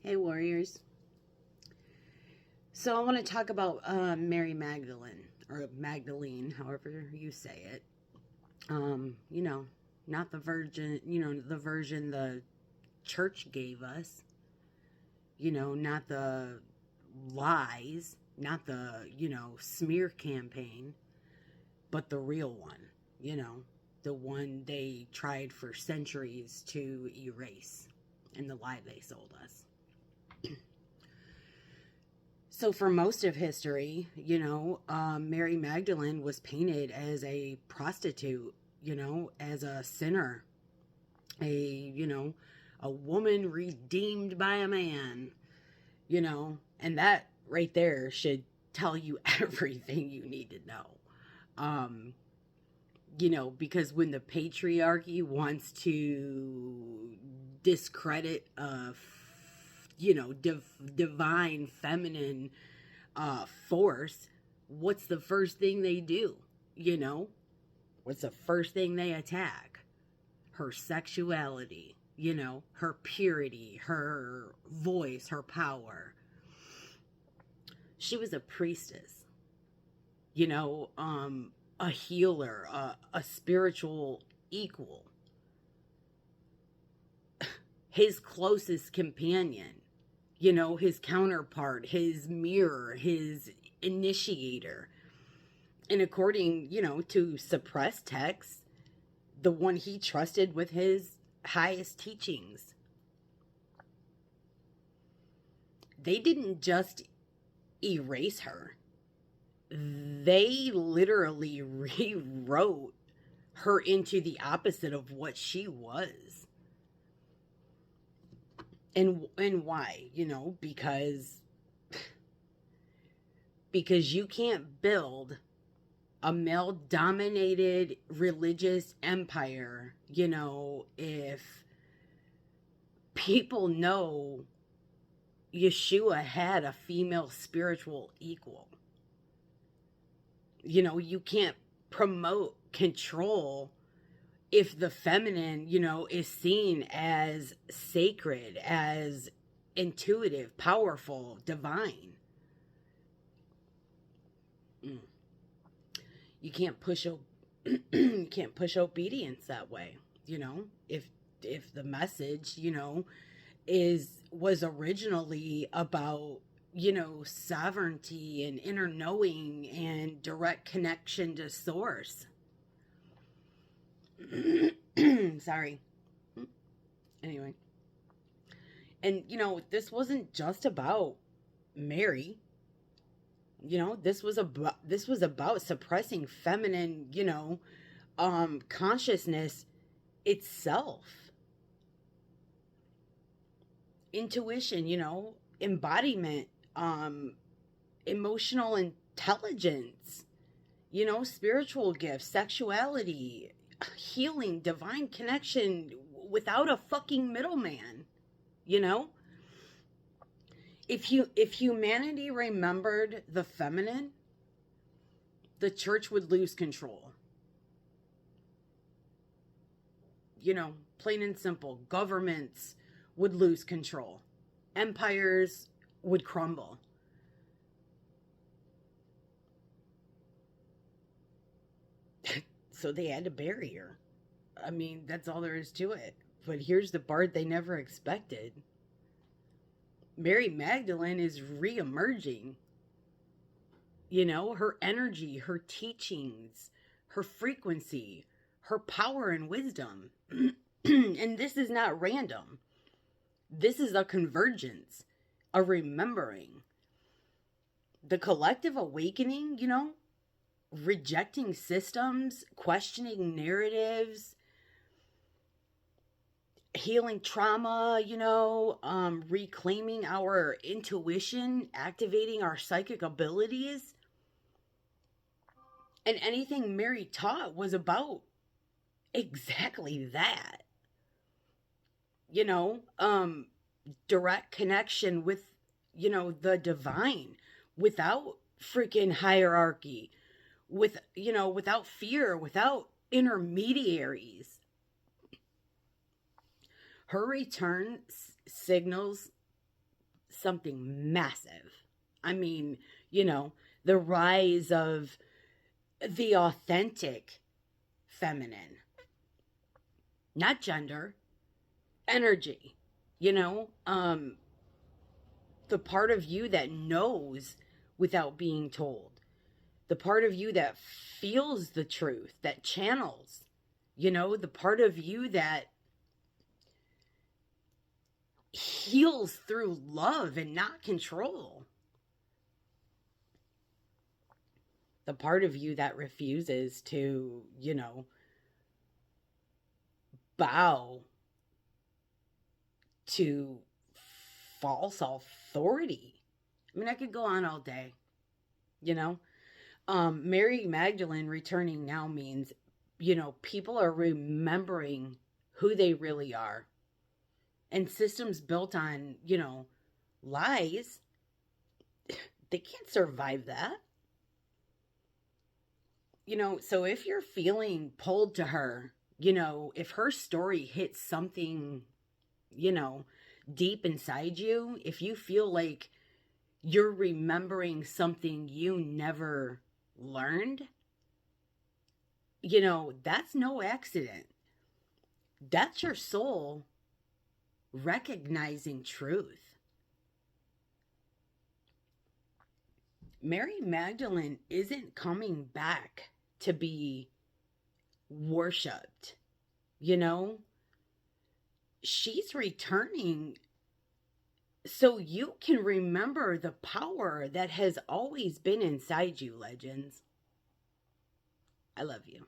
Hey, warriors. So I want to talk about Mary Magdalene, or Magdalene, however you say it. You know, not the virgin, the version the church gave us, not the lies, not the, smear campaign, but the real one, the one they tried for centuries to erase and the lie they sold us. So, for most of history, Mary Magdalene was painted as a prostitute, as a sinner, a woman redeemed by a man, and that right there should tell you everything you need to know. Um, because when the patriarchy wants to discredit divine feminine force, what's the first thing they do? What's the first thing they attack? Her sexuality, her purity, her voice, her power. She was a priestess, a healer, a spiritual equal, his closest companion, his counterpart, his mirror, his initiator. And according, to suppressed texts, the one he trusted with his highest teachings. They didn't just erase her, they literally rewrote her into the opposite of what she was. And why? Because you can't build a male dominated religious empire, if people know Yeshua had a female spiritual equal. You can't promote control if the feminine, is seen as sacred, as intuitive, powerful, divine. You can't push you can't push obedience that way, if the message, was originally about, sovereignty and inner knowing and direct connection to source. Sorry. Anyway. And, this wasn't just about Mary. This was about suppressing feminine, consciousness itself. Intuition, embodiment, emotional intelligence, spiritual gifts, sexuality, healing, divine connection without a fucking middleman, If humanity remembered the feminine, the church would lose control. Plain and simple. Governments would lose control. Empires would crumble. So they had to bury her. I mean, that's all there is to it. But here's the part they never expected. Mary Magdalene is re-emerging. Her energy, her teachings, her frequency, her power and wisdom. And this is not random. This is a convergence, a remembering. The collective awakening, rejecting systems, questioning narratives, healing trauma, reclaiming our intuition, activating our psychic abilities. And anything Mary taught was about exactly that. Direct connection with, the divine without freaking hierarchy, without fear, without intermediaries. Her return signals something massive. I mean, you know, the rise of the authentic feminine, not gender, energy, you know, the part of you that knows without being told, the part of you that feels the truth, that channels, you know, the part of you that heals through love and not control, the part of you that refuses to, you know, bow to false authority. I mean, I could go on all day, you know. Mary Magdalene returning now means, you know, people are remembering who they really are. And systems built on, you know, lies, they can't survive that. You know, so if you're feeling pulled to her, you know, if her story hits something, you know, deep inside you, if you feel like you're remembering something you never learned, you know, that's no accident. That's your soul recognizing truth. Mary Magdalene isn't coming back to be worshiped, you know? She's returning so you can remember the power that has always been inside you, legends. I love you.